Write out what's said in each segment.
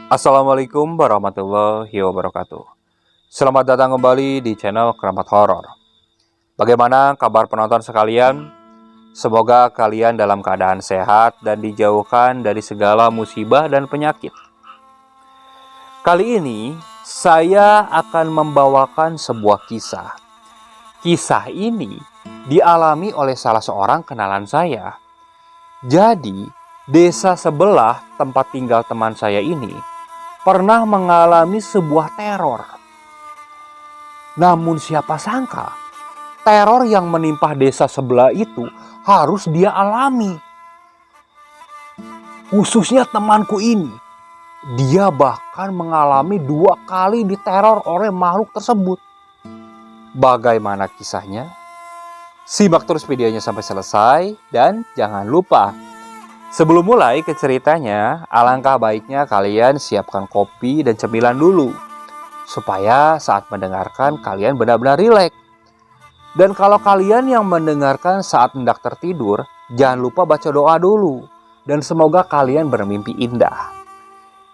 Assalamualaikum warahmatullahi wabarakatuh. Selamat datang kembali di channel Keramat Horor. Bagaimana kabar penonton sekalian? Semoga kalian dalam keadaan sehat dan dijauhkan dari segala musibah dan penyakit. Kali ini saya akan membawakan sebuah kisah. Kisah ini dialami oleh salah seorang kenalan saya. Jadi, desa sebelah tempat tinggal teman saya ini pernah mengalami sebuah teror. Namun siapa sangka, teror yang menimpa desa sebelah itu harus dia alami. Khususnya temanku ini, dia bahkan mengalami 2 kali diteror oleh makhluk tersebut. Bagaimana kisahnya? Simak terus videonya sampai selesai dan jangan lupa, sebelum mulai ke ceritanya, alangkah baiknya kalian siapkan kopi dan cemilan dulu, supaya saat mendengarkan kalian benar-benar rileks. Dan kalau kalian yang mendengarkan saat hendak tertidur, jangan lupa baca doa dulu. Dan semoga kalian bermimpi indah.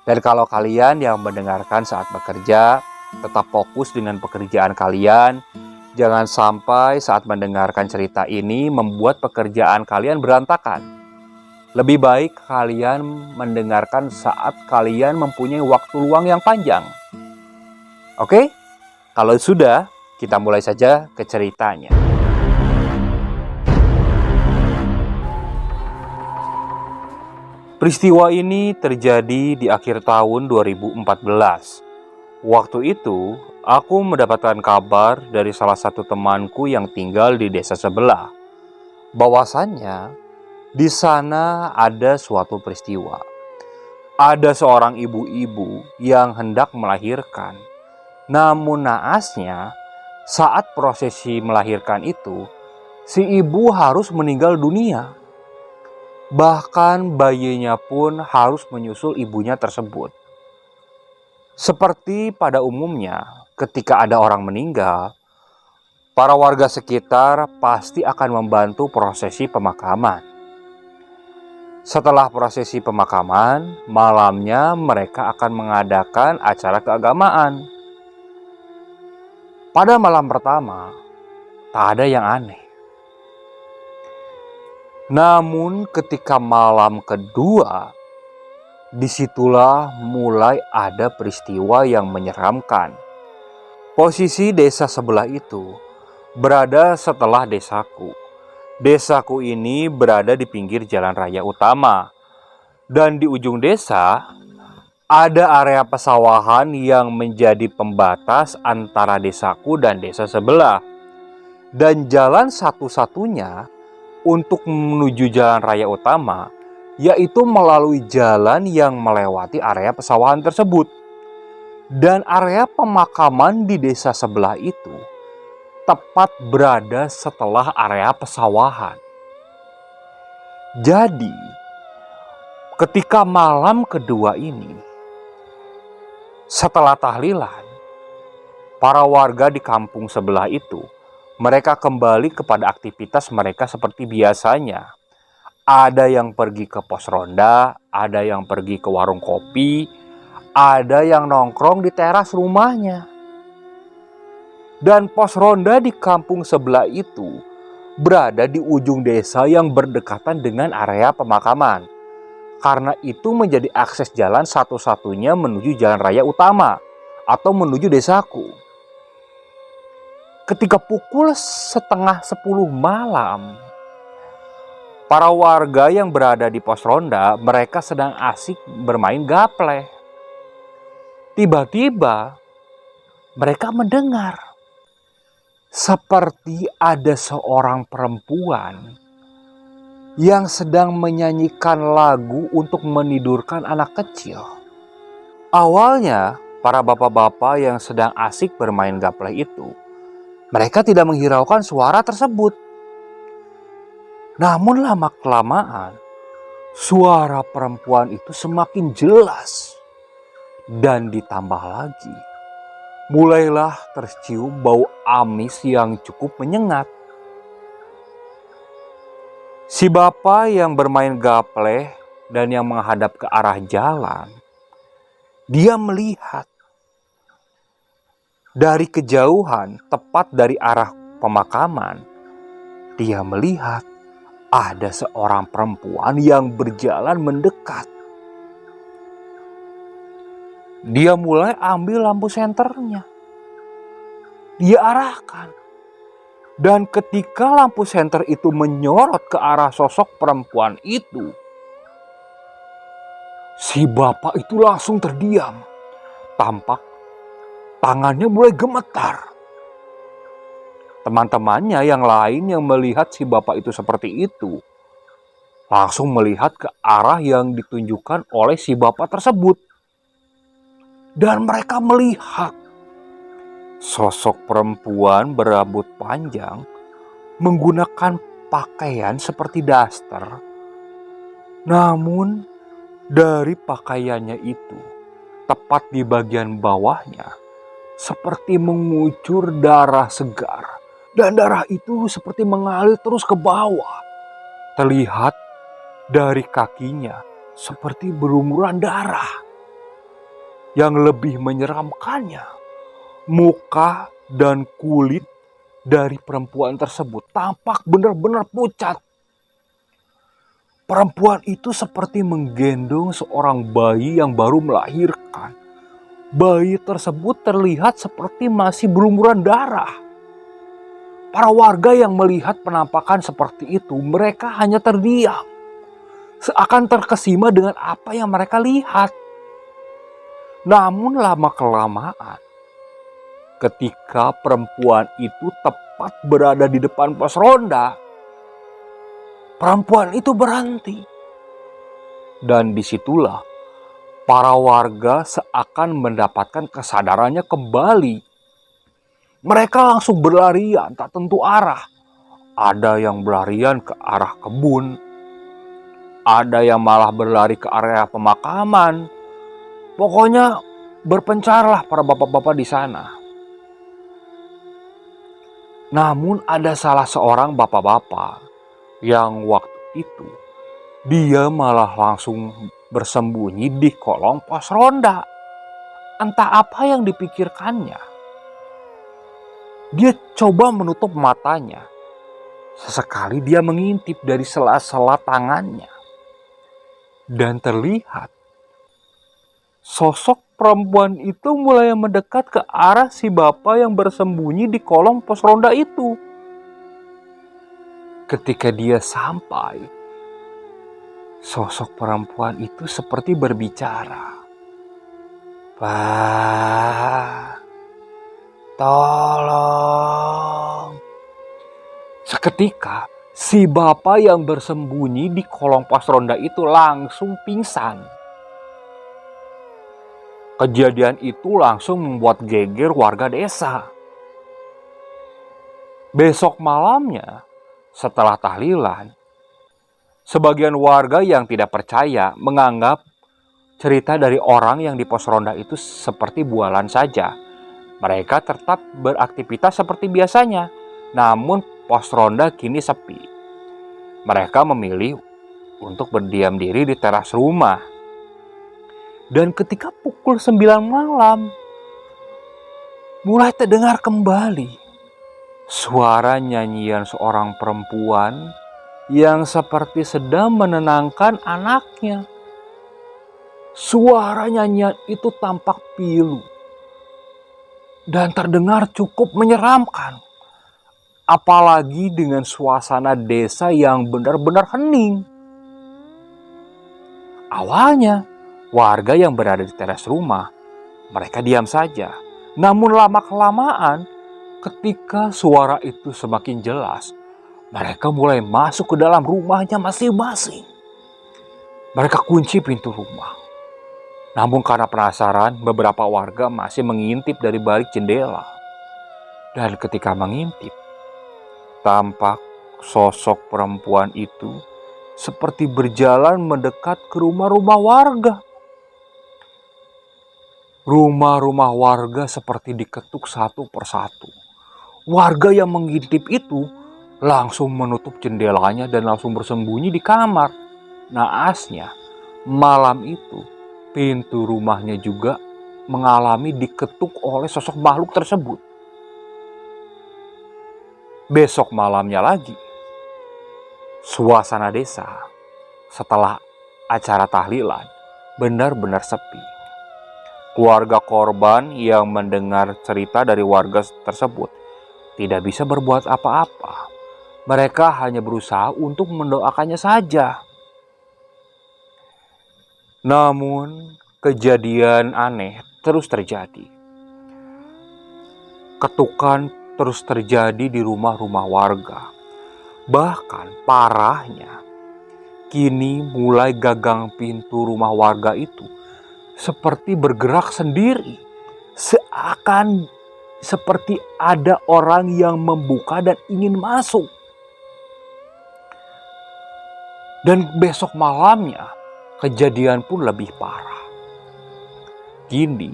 Dan kalau kalian yang mendengarkan saat bekerja, tetap fokus dengan pekerjaan kalian. Jangan sampai saat mendengarkan cerita ini membuat pekerjaan kalian berantakan. Lebih baik kalian mendengarkan saat kalian mempunyai waktu luang yang panjang. Oke? Kalau sudah, kita mulai saja ke ceritanya. Peristiwa ini terjadi di akhir tahun 2014. Waktu itu, aku mendapatkan kabar dari salah satu temanku yang tinggal di desa sebelah. Bahwasannya, di sana ada suatu peristiwa. Ada seorang ibu-ibu yang hendak melahirkan. Namun naasnya, saat prosesi melahirkan itu, si ibu harus meninggal dunia. Bahkan bayinya pun harus menyusul ibunya tersebut. Seperti pada umumnya, ketika ada orang meninggal, para warga sekitar pasti akan membantu prosesi pemakaman. Setelah prosesi pemakaman, malamnya mereka akan mengadakan acara keagamaan. Pada malam pertama, tak ada yang aneh. Namun ketika malam kedua, disitulah mulai ada peristiwa yang menyeramkan. Posisi desa sebelah itu berada setelah desaku. Desaku ini berada di pinggir jalan raya utama. Dan di ujung desa ada area pesawahan yang menjadi pembatas antara desaku dan desa sebelah. Dan jalan satu-satunya untuk menuju jalan raya utama yaitu melalui jalan yang melewati area pesawahan tersebut. Dan area pemakaman di desa sebelah itu tepat berada setelah area pesawahan. Jadi, ketika malam kedua ini, setelah tahlilan, para warga di kampung sebelah itu, mereka kembali kepada aktivitas mereka seperti biasanya. Ada yang pergi ke pos ronda, ada yang pergi ke warung kopi, ada yang nongkrong di teras rumahnya. Dan pos ronda di kampung sebelah itu berada di ujung desa yang berdekatan dengan area pemakaman. Karena itu menjadi akses jalan satu-satunya menuju jalan raya utama atau menuju desaku. Ketika pukul setengah 10 malam, para warga yang berada di pos ronda, mereka sedang asik bermain gaple. Tiba-tiba, mereka mendengar seperti ada seorang perempuan yang sedang menyanyikan lagu untuk menidurkan anak kecil. Awalnya, para bapak-bapak yang sedang asik bermain gaple itu, mereka tidak menghiraukan suara tersebut. Namun lama-kelamaan, suara perempuan itu semakin jelas. Dan ditambah lagi, mulailah tercium bau amis yang cukup menyengat. Si bapak yang bermain gaple dan yang menghadap ke arah jalan, Dia melihat dari kejauhan, tepat dari arah pemakaman. Dia melihat ada seorang perempuan yang berjalan mendekat. Dia mulai ambil lampu senternya. Dia arahkan. Dan ketika lampu senter itu menyorot ke arah sosok perempuan itu, si bapak itu langsung terdiam. Tampak tangannya mulai gemetar. Teman-temannya yang lain yang melihat si bapak itu seperti itu, langsung melihat ke arah yang ditunjukkan oleh si bapak tersebut. Dan mereka melihat sosok perempuan berambut panjang menggunakan pakaian seperti daster. Namun dari pakaiannya itu, tepat di bagian bawahnya, seperti mengucur darah segar. Dan darah itu seperti mengalir terus ke bawah. Terlihat dari kakinya seperti berumuran darah. Yang lebih menyeramkannya, muka dan kulit dari perempuan tersebut tampak benar-benar pucat. Perempuan itu seperti menggendong seorang bayi yang baru melahirkan. Bayi tersebut terlihat seperti masih berumuran darah. Para warga yang melihat penampakan seperti itu, mereka hanya terdiam. Seakan terkesima dengan apa yang mereka lihat. Namun lama-kelamaan, ketika perempuan itu tepat berada di depan pos ronda, perempuan itu berhenti. Dan disitulah para warga seakan mendapatkan kesadarannya kembali. Mereka langsung berlarian tak tentu arah. Ada yang berlarian ke arah kebun. Ada yang malah berlari ke area pemakaman. Pokoknya berpencarlah para bapak-bapak di sana. Namun ada salah seorang bapak-bapak yang waktu itu dia malah langsung bersembunyi di kolong pos ronda. Entah apa yang dipikirkannya. Dia coba menutup matanya. Sesekali dia mengintip dari sela-sela tangannya. Dan terlihat sosok perempuan itu mulai mendekat ke arah si bapak yang bersembunyi di kolong pos ronda itu. Ketika dia sampai, sosok perempuan itu seperti berbicara. "Pak, tolong." Seketika, si bapak yang bersembunyi di kolong pos ronda itu langsung pingsan. Kejadian itu langsung membuat geger warga desa. Besok malamnya, setelah tahlilan, sebagian warga yang tidak percaya menganggap cerita dari orang yang di pos ronda itu seperti bualan saja. Mereka tetap beraktivitas seperti biasanya, namun pos ronda kini sepi. Mereka memilih untuk berdiam diri di teras rumah. Dan ketika pukul 9 malam, mulai terdengar kembali suara nyanyian seorang perempuan yang seperti sedang menenangkan anaknya. Suara nyanyian itu tampak pilu dan terdengar cukup menyeramkan. Apalagi dengan suasana desa yang benar-benar hening. Awalnya, warga yang berada di teras rumah, mereka diam saja. Namun lama-kelamaan, ketika suara itu semakin jelas, mereka mulai masuk ke dalam rumahnya masing-masing. Mereka kunci pintu rumah. Namun karena penasaran, beberapa warga masih mengintip dari balik jendela. Dan ketika mengintip, tampak sosok perempuan itu seperti berjalan mendekat ke rumah-rumah warga. Rumah-rumah warga seperti diketuk satu persatu. Warga yang mengintip itu langsung menutup jendelanya dan langsung bersembunyi di kamar. Naasnya, malam itu pintu rumahnya juga mengalami diketuk oleh sosok makhluk tersebut. Besok malamnya lagi, suasana desa setelah acara tahlilan benar-benar sepi. Keluarga korban yang mendengar cerita dari warga tersebut tidak bisa berbuat apa-apa. Mereka hanya berusaha untuk mendoakannya saja. Namun, kejadian aneh terus terjadi. Ketukan terus terjadi di rumah-rumah warga. Bahkan parahnya, kini mulai gagang pintu rumah warga itu seperti bergerak sendiri. Seakan seperti ada orang yang membuka dan ingin masuk. Dan besok malamnya, kejadian pun lebih parah. Kini,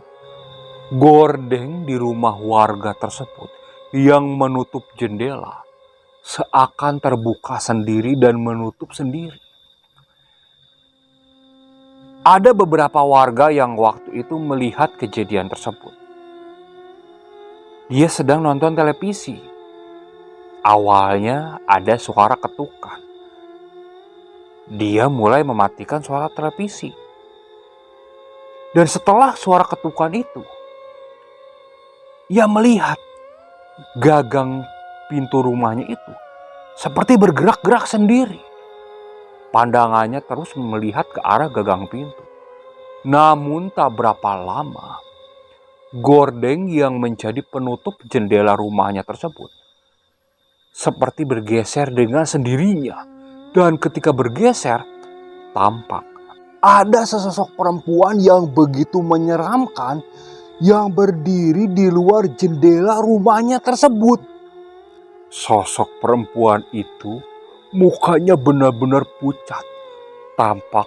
gordeng di rumah warga tersebut yang menutup jendela seakan terbuka sendiri dan menutup sendiri. Ada beberapa warga yang waktu itu melihat kejadian tersebut. Dia sedang nonton televisi. Awalnya ada suara ketukan. Dia mulai mematikan suara televisi. Dan setelah suara ketukan itu, ia melihat gagang pintu rumahnya itu seperti bergerak-gerak sendiri. Pandangannya terus melihat ke arah gagang pintu. Namun tak berapa lama, gordeng yang menjadi penutup jendela rumahnya tersebut seperti bergeser dengan sendirinya. Dan ketika bergeser, tampak ada sesosok perempuan yang begitu menyeramkan yang berdiri di luar jendela rumahnya tersebut. Sosok perempuan itu mukanya benar-benar pucat. Tampak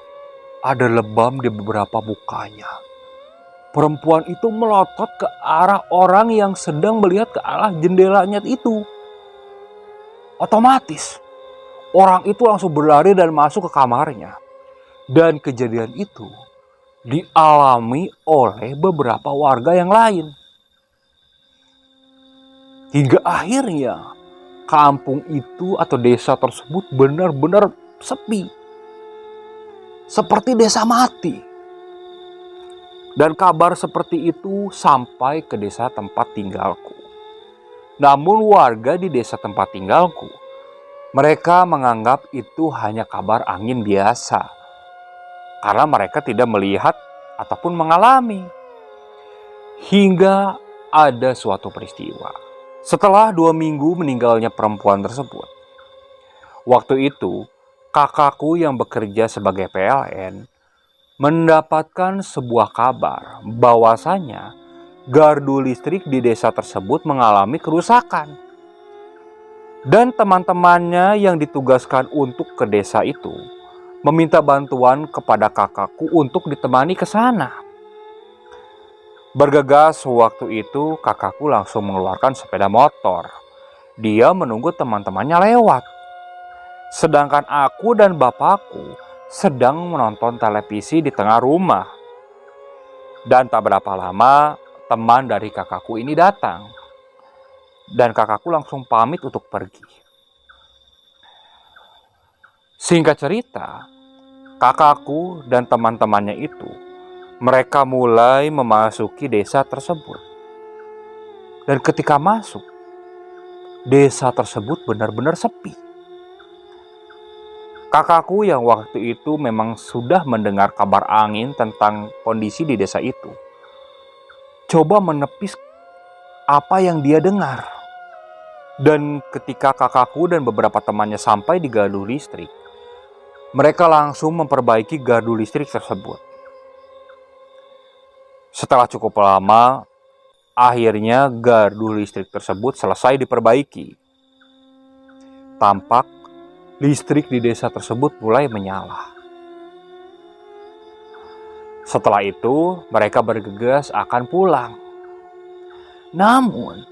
ada lebam di beberapa mukanya. Perempuan itu melotot ke arah orang yang sedang melihat ke arah jendelanya itu. Otomatis orang itu langsung berlari dan masuk ke kamarnya. Dan kejadian itu dialami oleh beberapa warga yang lain. Hingga akhirnya kampung itu atau desa tersebut benar-benar sepi. Seperti desa mati. Dan kabar seperti itu sampai ke desa tempat tinggalku. Namun warga di desa tempat tinggalku, mereka menganggap itu hanya kabar angin biasa. Karena mereka tidak melihat ataupun mengalami. Hingga ada suatu peristiwa. Setelah 2 minggu meninggalnya perempuan tersebut. Waktu itu, kakakku yang bekerja sebagai PLN mendapatkan sebuah kabar bahwasanya gardu listrik di desa tersebut mengalami kerusakan. Dan teman-temannya yang ditugaskan untuk ke desa itu meminta bantuan kepada kakakku untuk ditemani ke sana. Bergegas waktu itu kakakku langsung mengeluarkan sepeda motor. Dia menunggu teman-temannya lewat. Sedangkan aku dan bapakku sedang menonton televisi di tengah rumah. Dan tak berapa lama teman dari kakakku ini datang. Dan kakakku langsung pamit untuk pergi. Singkat cerita, kakakku dan teman-temannya itu, mereka mulai memasuki desa tersebut. Dan ketika masuk, desa tersebut benar-benar sepi. Kakakku yang waktu itu memang sudah mendengar kabar angin tentang kondisi di desa itu, coba menepis apa yang dia dengar. Dan ketika kakakku dan beberapa temannya sampai di gardu listrik, mereka langsung memperbaiki gardu listrik tersebut. Setelah cukup lama, akhirnya gardu listrik tersebut selesai diperbaiki. Tampak listrik di desa tersebut mulai menyala. Setelah itu, mereka bergegas akan pulang. Namun,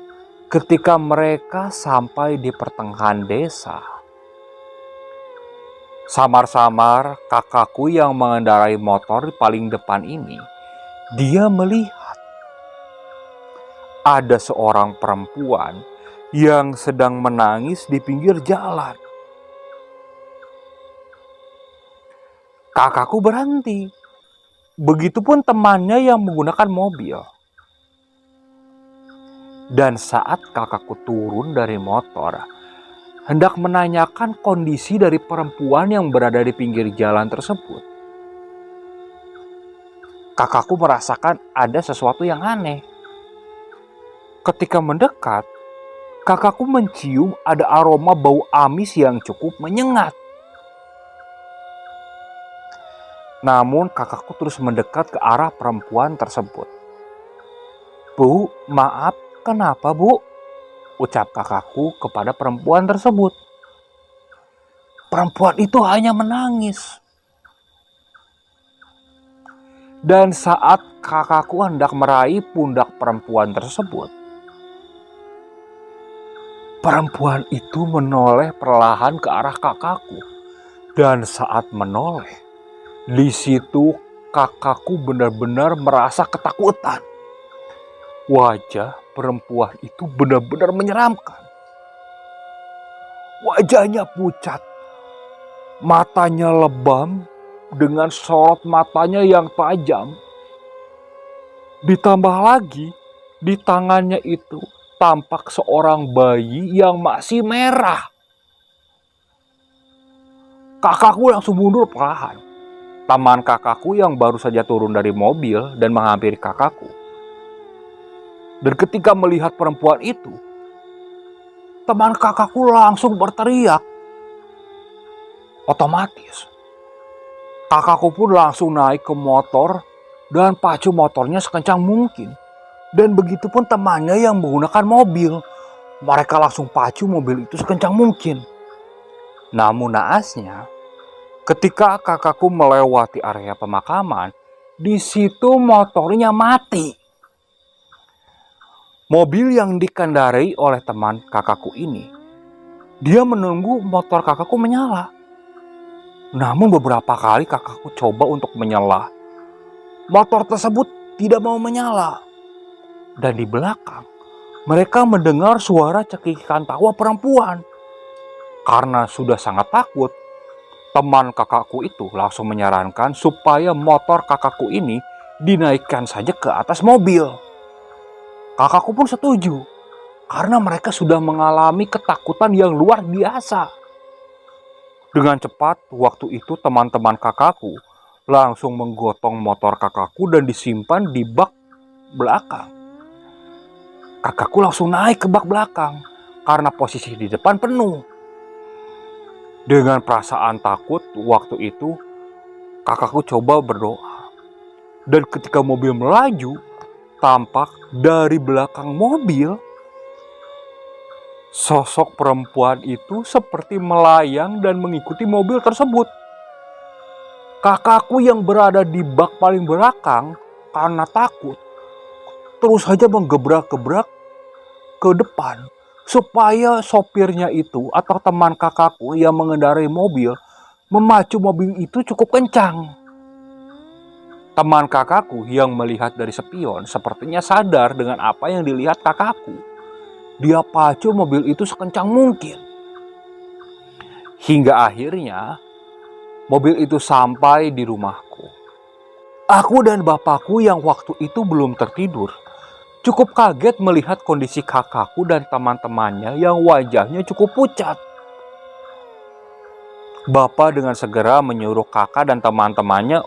ketika mereka sampai di pertengahan desa, Samar-samar kakakku yang mengendarai motor di paling depan ini, dia melihat ada seorang perempuan yang sedang menangis di pinggir jalan. Kakakku berhenti. Begitupun temannya yang menggunakan mobil. Dan saat kakakku turun dari motor, hendak menanyakan kondisi dari perempuan yang berada di pinggir jalan tersebut, kakakku merasakan ada sesuatu yang aneh. Ketika mendekat, kakakku mencium ada aroma bau amis yang cukup menyengat. Namun kakakku terus mendekat ke arah perempuan tersebut. "Bu, maaf, kenapa bu?" ucap kakakku kepada perempuan tersebut. Perempuan itu hanya menangis. Dan saat kakakku hendak meraih pundak perempuan tersebut, perempuan itu menoleh perlahan ke arah kakakku. Dan saat menoleh, di situ kakakku benar-benar merasa ketakutan. Wajah perempuan itu benar-benar menyeramkan. Wajahnya pucat, matanya lebam dengan sorot matanya yang tajam. Ditambah lagi, di tangannya itu tampak seorang bayi yang masih merah. Kakakku langsung mundur perlahan. Teman kakakku yang baru saja turun dari mobil dan menghampiri kakakku. Dan ketika melihat perempuan itu, teman kakakku langsung berteriak. Otomatis, kakakku pun langsung naik ke motor dan pacu motornya sekencang mungkin. Dan begitupun temannya yang menggunakan mobil. Mereka langsung pacu mobil itu sekencang mungkin. Namun naasnya, ketika kakakku melewati area pemakaman, di situ motornya mati. Mobil yang dikendarai oleh teman kakakku ini, dia menunggu motor kakakku menyala. Namun beberapa kali kakakku coba untuk menyala. Motor tersebut tidak mau menyala. Dan di belakang, mereka mendengar suara cekikikan tawa perempuan. Karena sudah sangat takut, teman kakakku itu langsung menyarankan supaya motor kakakku ini dinaikkan saja ke atas mobil. Kakakku pun setuju, karena mereka sudah mengalami ketakutan yang luar biasa. Dengan cepat, waktu itu teman-teman kakakku langsung menggotong motor kakakku dan disimpan di bak belakang. Kakakku langsung naik ke bak belakang, karena posisi di depan penuh. Dengan perasaan takut waktu itu, kakakku coba berdoa. Dan ketika mobil melaju, tampak dari belakang mobil, sosok perempuan itu seperti melayang dan mengikuti mobil tersebut. Kakakku yang berada di bak paling belakang karena takut, terus saja menggebrak-gebrak ke depan supaya sopirnya itu atau teman kakakku yang mengendarai mobil memacu mobil itu cukup kencang. Teman kakakku yang melihat dari spion sepertinya sadar dengan apa yang dilihat kakakku. Dia pacu mobil itu sekencang mungkin. Hingga akhirnya mobil itu sampai di rumahku. Aku dan bapakku yang waktu itu belum tertidur cukup kaget melihat kondisi kakakku dan teman-temannya yang wajahnya cukup pucat. Bapak dengan segera menyuruh kakak dan teman-temannya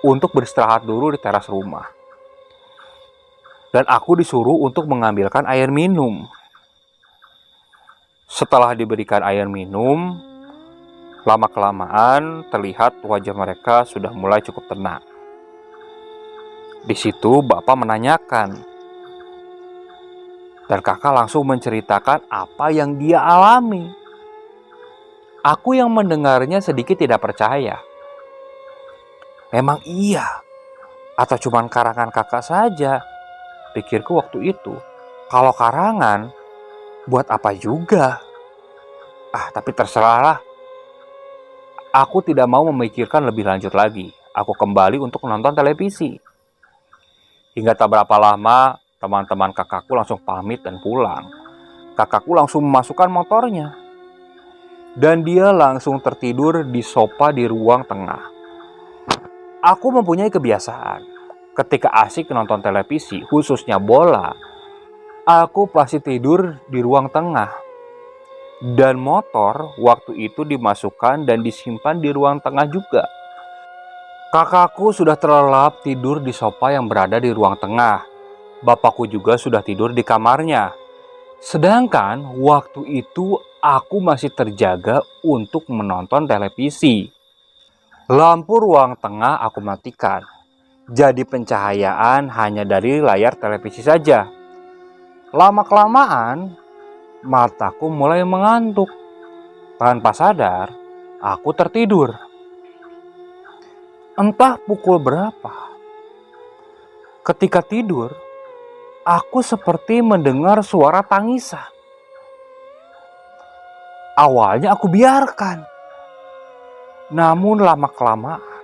untuk beristirahat dulu di teras rumah. Dan aku disuruh untuk mengambilkan air minum. Setelah diberikan air minum, lama-kelamaan terlihat wajah mereka sudah mulai cukup tenang. Di situ bapak menanyakan, dan kakak langsung menceritakan apa yang dia alami. Aku yang mendengarnya sedikit tidak percaya. Memang iya, atau cuma karangan kakak saja? Pikirku waktu itu. Kalau karangan, buat apa juga? Tapi terserahlah. Aku tidak mau memikirkan lebih lanjut lagi. Aku kembali untuk menonton televisi. Hingga tak berapa lama, teman-teman kakakku langsung pamit dan pulang. Kakakku langsung memasukkan motornya. Dan dia langsung tertidur di sofa di ruang tengah. Aku mempunyai kebiasaan. Ketika asik nonton televisi, khususnya bola, aku pasti tidur di ruang tengah. Dan motor waktu itu dimasukkan dan disimpan di ruang tengah juga. Kakakku sudah terlelap tidur di sofa yang berada di ruang tengah. Bapakku juga sudah tidur di kamarnya. Sedangkan waktu itu aku masih terjaga untuk menonton televisi. Lampu ruang tengah aku matikan. Jadi pencahayaan hanya dari layar televisi saja. Lama-kelamaan, mataku mulai mengantuk. Tanpa sadar, aku tertidur. Entah pukul berapa. Ketika tidur, aku seperti mendengar suara tangisan. Awalnya aku biarkan. Namun lama-kelamaan,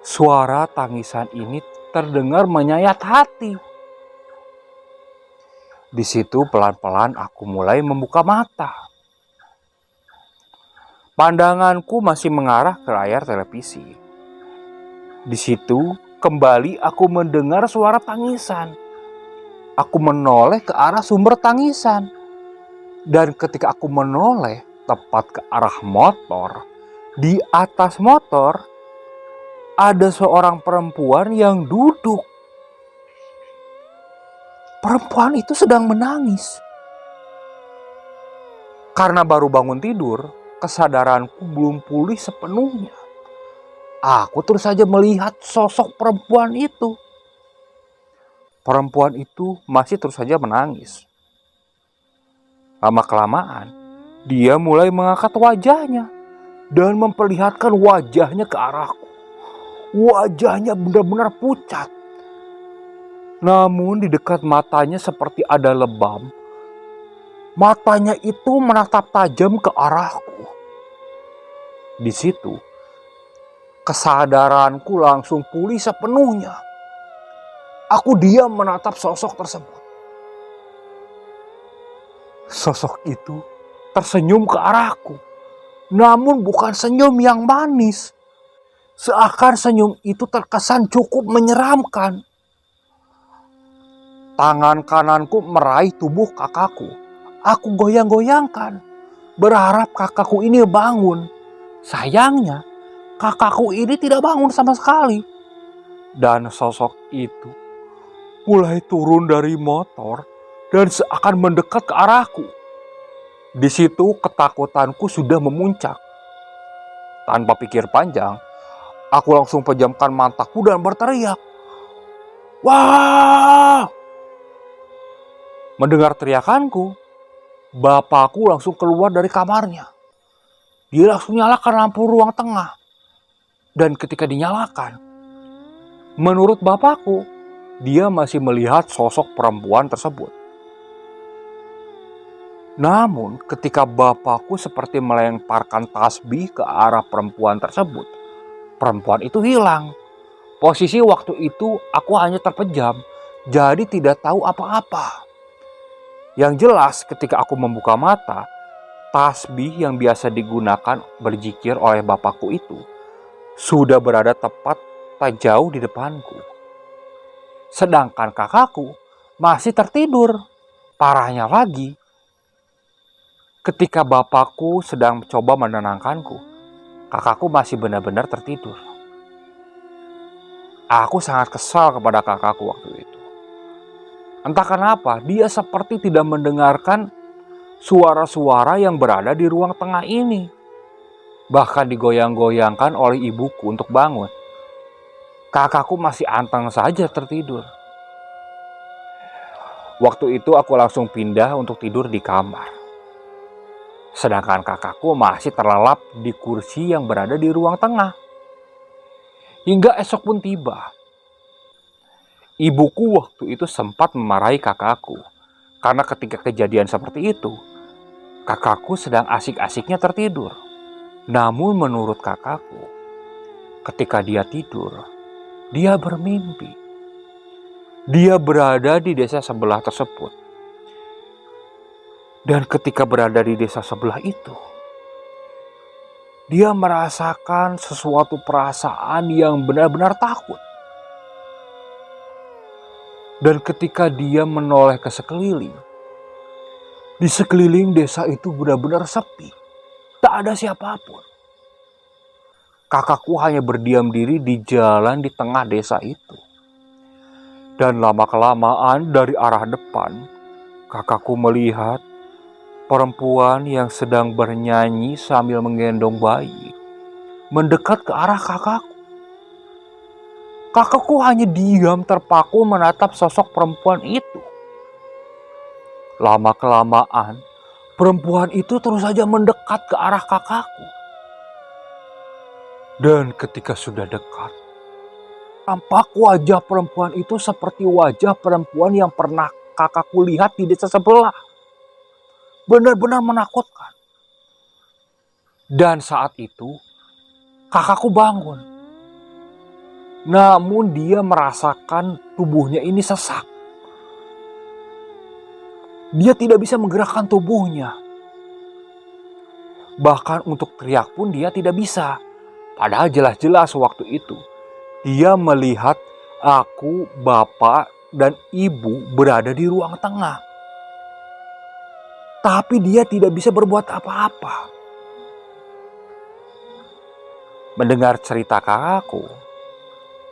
suara tangisan ini terdengar menyayat hati. Di situ pelan-pelan aku mulai membuka mata. Pandanganku masih mengarah ke layar televisi. Di situ kembali aku mendengar suara tangisan. Aku menoleh ke arah sumber tangisan. Dan ketika aku menoleh tepat ke arah motor, di atas motor ada seorang perempuan yang duduk. Perempuan itu sedang menangis. Karena baru bangun tidur, kesadaranku belum pulih sepenuhnya. Aku terus saja melihat sosok perempuan itu. Perempuan itu masih terus saja menangis. Lama-kelamaan, dia mulai mengangkat wajahnya dan memperlihatkan wajahnya ke arahku. Wajahnya benar-benar pucat. Namun di dekat matanya seperti ada lebam. Matanya itu menatap tajam ke arahku. Di situ, kesadaranku langsung pulih sepenuhnya. Aku diam menatap sosok tersebut. Sosok itu tersenyum ke arahku. Namun bukan senyum yang manis. Seakan senyum itu terkesan cukup menyeramkan. Tangan kananku meraih tubuh kakakku. Aku goyang-goyangkan, berharap kakakku ini bangun. Sayangnya, kakakku ini tidak bangun sama sekali. Dan sosok itu mulai turun dari motor dan seakan mendekat ke arahku. Di situ ketakutanku sudah memuncak. Tanpa pikir panjang, aku langsung pejamkan mataku dan berteriak. Wah! Mendengar teriakanku, bapakku langsung keluar dari kamarnya. Dia langsung nyalakan lampu ruang tengah. Dan ketika dinyalakan, menurut bapakku, dia masih melihat sosok perempuan tersebut. Namun ketika bapakku seperti melemparkan tasbih ke arah perempuan tersebut, perempuan itu hilang. Posisi waktu itu aku hanya terpejam, jadi tidak tahu apa-apa. Yang jelas ketika aku membuka mata, tasbih yang biasa digunakan berzikir oleh bapakku itu sudah berada tepat tak jauh di depanku. Sedangkan kakakku masih tertidur. Parahnya lagi, ketika bapakku sedang coba menenangkanku, kakakku masih benar-benar tertidur. Aku sangat kesal kepada kakakku waktu itu. Entah kenapa, dia seperti tidak mendengarkan suara-suara yang berada di ruang tengah ini. Bahkan digoyang-goyangkan oleh ibuku untuk bangun. Kakakku masih anteng saja tertidur. Waktu itu aku langsung pindah untuk tidur di kamar. Sedangkan kakakku masih terlelap di kursi yang berada di ruang tengah. Hingga esok pun tiba. Ibuku waktu itu sempat memarahi kakakku. Karena ketika kejadian seperti itu, kakakku sedang asik-asiknya tertidur. Namun menurut kakakku, ketika dia tidur, dia bermimpi. Dia berada di desa sebelah tersebut. Dan ketika berada di desa sebelah itu, dia merasakan sesuatu perasaan yang benar-benar takut. Dan ketika dia menoleh ke sekeliling, di sekeliling desa itu benar-benar sepi. Tak ada siapapun. Kakakku hanya berdiam diri di jalan di tengah desa itu. Dan lama-kelamaan dari arah depan, kakakku melihat perempuan yang sedang bernyanyi sambil menggendong bayi mendekat ke arah kakakku. Kakakku hanya diam terpaku menatap sosok perempuan itu. Lama-kelamaan, perempuan itu terus saja mendekat ke arah kakakku. Dan ketika sudah dekat, tampak wajah perempuan itu seperti wajah perempuan yang pernah kakakku lihat di desa sebelah. Benar-benar menakutkan. Dan saat itu, kakakku bangun. Namun dia merasakan tubuhnya ini sesak. Dia tidak bisa menggerakkan tubuhnya. Bahkan untuk teriak pun dia tidak bisa. Padahal jelas-jelas waktu itu dia melihat aku, bapak, dan ibu berada di ruang tengah. Tapi dia tidak bisa berbuat apa-apa. Mendengar cerita kakakku,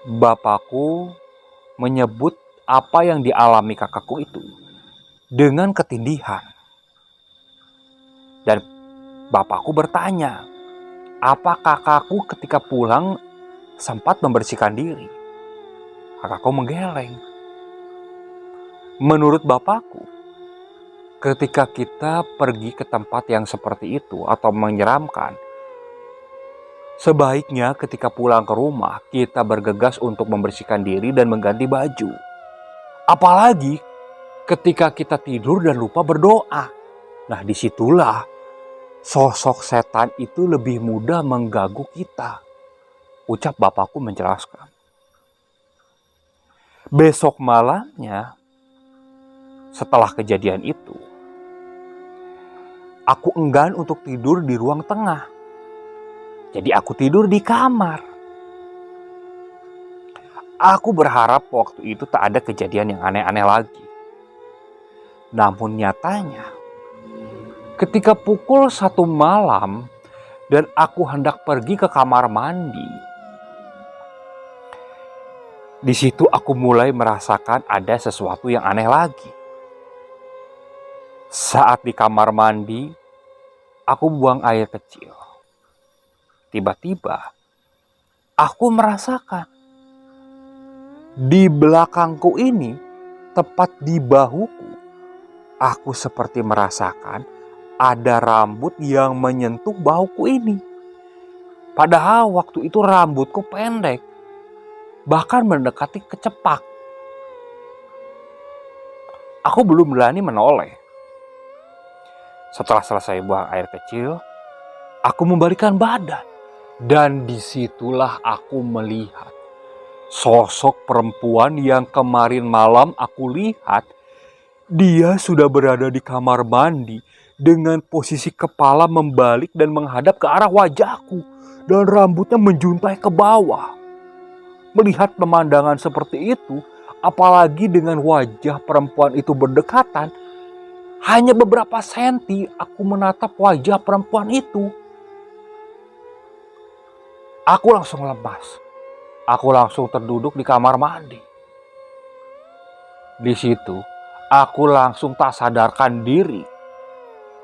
bapakku menyebut apa yang dialami kakakku itu dengan ketindihan. Dan bapakku bertanya, apa kakakku ketika pulang sempat membersihkan diri? Kakakku menggeleng. Menurut bapakku, ketika kita pergi ke tempat yang seperti itu atau menyeramkan, sebaiknya ketika pulang ke rumah kita bergegas untuk membersihkan diri dan mengganti baju. Apalagi ketika kita tidur dan lupa berdoa. Nah, disitulah sosok setan itu lebih mudah mengganggu kita, ucap bapakku menjelaskan. Besok malamnya, setelah kejadian itu, aku enggan untuk tidur di ruang tengah. Jadi aku tidur di kamar. Aku berharap waktu itu tak ada kejadian yang aneh-aneh lagi. Namun nyatanya, ketika pukul 1 malam dan aku hendak pergi ke kamar mandi, di situ aku mulai merasakan ada sesuatu yang aneh lagi. Saat di kamar mandi, aku buang air kecil. Tiba-tiba, aku merasakan di belakangku ini, tepat di bahuku, aku seperti merasakan ada rambut yang menyentuh bahuku ini. Padahal waktu itu rambutku pendek, bahkan mendekati kecepak. Aku belum berani menoleh. Setelah selesai buang air kecil, aku membalikkan badan. Dan disitulah aku melihat sosok perempuan yang kemarin malam aku lihat. Dia sudah berada di kamar mandi dengan posisi kepala membalik dan menghadap ke arah wajahku. Dan rambutnya menjuntai ke bawah. Melihat pemandangan seperti itu, apalagi dengan wajah perempuan itu berdekatan, hanya beberapa senti aku menatap wajah perempuan itu. Aku langsung lemas. Aku langsung terduduk di kamar mandi. Di situ, aku langsung tak sadarkan diri.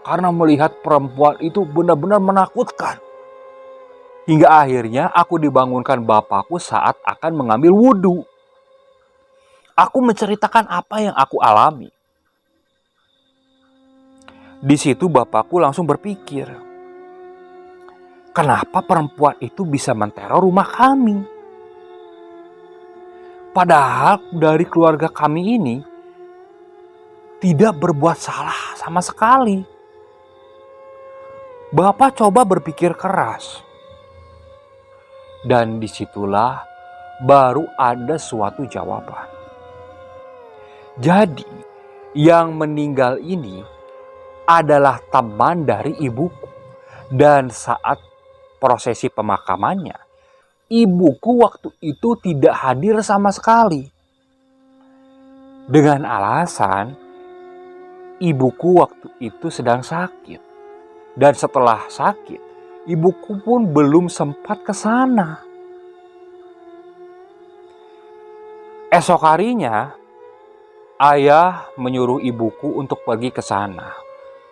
Karena melihat perempuan itu benar-benar menakutkan. Hingga akhirnya aku dibangunkan bapakku saat akan mengambil wudhu. Aku menceritakan apa yang aku alami. Di situ bapakku langsung berpikir, kenapa perempuan itu bisa menteror rumah kami? Padahal dari keluarga kami ini tidak berbuat salah sama sekali. Bapak coba berpikir keras. Dan disitulah baru ada suatu jawaban. Jadi, yang meninggal ini adalah teman dari ibuku. Dan saat prosesi pemakamannya, ibuku waktu itu tidak hadir sama sekali. Dengan alasan, ibuku waktu itu sedang sakit. Dan setelah sakit, ibuku pun belum sempat ke sana. Esok harinya, ayah menyuruh ibuku untuk pergi ke sana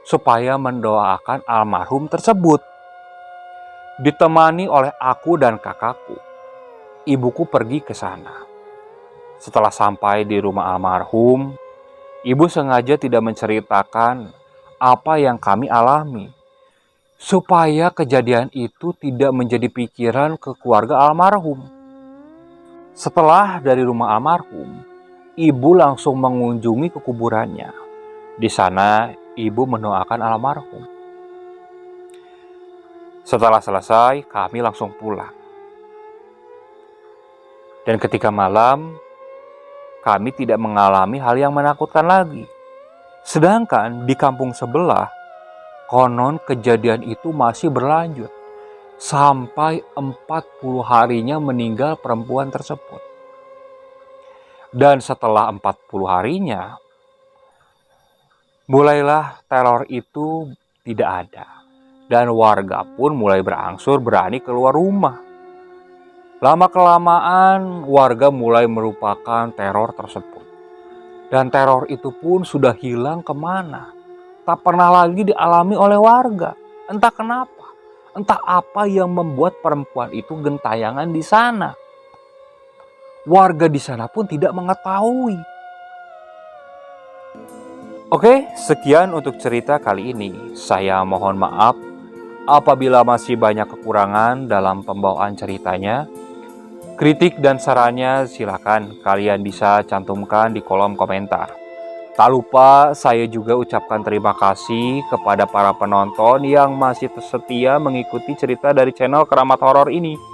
supaya mendoakan almarhum tersebut. Ditemani oleh aku dan kakakku, ibuku pergi ke sana. Setelah sampai di rumah almarhum, ibu sengaja tidak menceritakan apa yang kami alami, supaya kejadian itu tidak menjadi pikiran ke keluarga almarhum. Setelah dari rumah almarhum, ibu langsung mengunjungi ke kuburannya. Di sana, ibu mendoakan almarhum. Setelah selesai, kami langsung pulang. Dan ketika malam, kami tidak mengalami hal yang menakutkan lagi. Sedangkan di kampung sebelah, konon kejadian itu masih berlanjut. Sampai 40 harinya meninggal perempuan tersebut. Dan setelah 40 harinya, mulailah teror itu tidak ada. Dan warga pun mulai berangsur berani keluar rumah. Lama-kelamaan warga mulai melupakan teror tersebut. Dan teror itu pun sudah hilang kemana. Tak pernah lagi dialami oleh warga. Entah kenapa. Entah apa yang membuat perempuan itu gentayangan di sana. Warga di sana pun tidak mengetahui. Oke, sekian untuk cerita kali ini. Saya mohon maaf apabila masih banyak kekurangan dalam pembawaan ceritanya. Kritik dan sarannya silakan kalian bisa cantumkan di kolom komentar. Tak lupa saya juga ucapkan terima kasih kepada para penonton yang masih setia mengikuti cerita dari channel Keramat Horor ini.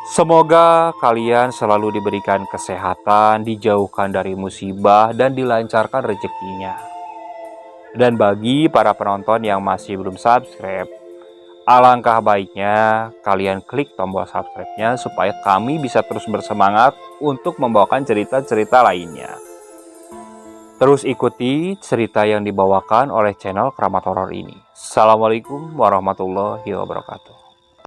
Semoga kalian selalu diberikan kesehatan, dijauhkan dari musibah, dan dilancarkan rezekinya. Dan bagi para penonton yang masih belum subscribe, alangkah baiknya kalian klik tombol subscribe-nya supaya kami bisa terus bersemangat untuk membawakan cerita-cerita lainnya. Terus ikuti cerita yang dibawakan oleh channel Keramat Horor ini. Assalamualaikum warahmatullahi wabarakatuh.